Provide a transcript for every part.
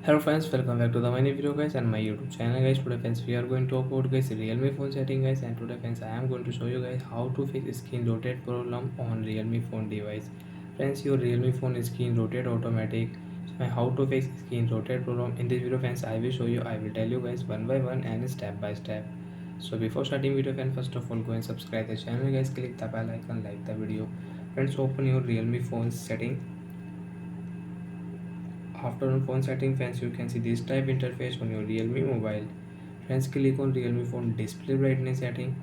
Hello friends, welcome back to the mini video guys and my YouTube channel guys. Today friends we are going to talk about guys Realme phone setting guys, and today friends I am going to show you guys how to fix screen rotate problem on Realme phone device. Friends, your Realme phone screen rotate automatic. So how to fix screen rotate problem in this video friends I will show you. I will tell you guys one by one and step by step. So before starting video friends, first of all go and subscribe the channel guys, click the bell icon, like the video. Friends, open your Realme phone setting. After on phone setting friends, you can see this type interface on your Realme mobile. Friends, click on Realme phone display brightness setting.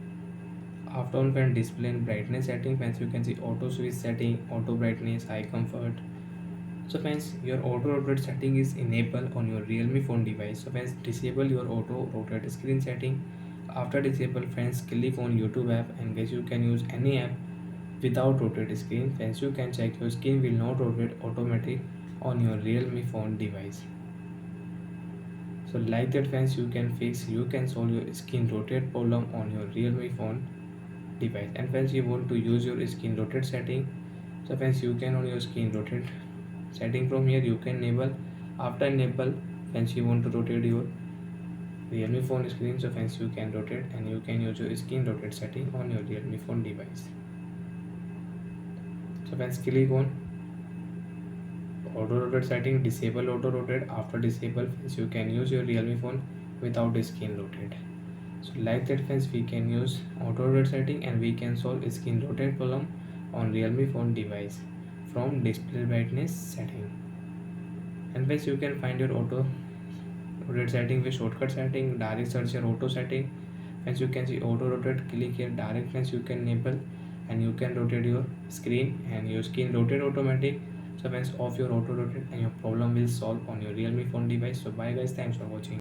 After on friend display and brightness setting friends, you can see auto switch setting, auto brightness, high comfort. So friends, your auto rotate setting is enabled on your Realme phone device. So friends, disable your auto rotate screen setting. After disable friends, click on YouTube app, and guys you can use any app without rotate screen. Friends, you can check your screen will not rotate automatic on your Realme phone device. So like that friends, you can solve your screen rotate problem on your Realme phone device. And friends, you want to use your screen rotate setting. So friends, you can on your screen rotate setting from here you can enable. After enable friends, you want to rotate your Realme phone screen. So friends, you can rotate and you can use your screen rotate setting on your Realme phone device. So friends, click on auto rotate setting, disable auto rotate. After disable friends, you can use your Realme phone without screen rotate. So like that friends, we can use auto rotate setting and we can solve screen rotate problem on Realme phone device from display brightness setting. And friends, you can find your auto rotate setting with shortcut setting, direct search or auto setting. Friends, you can see auto rotate, click here, direct friends you can enable, and you can rotate your screen and your screen rotate automatic. So friends, off your auto rotate and your problem will solve on your Realme phone device. So bye guys, thanks for watching.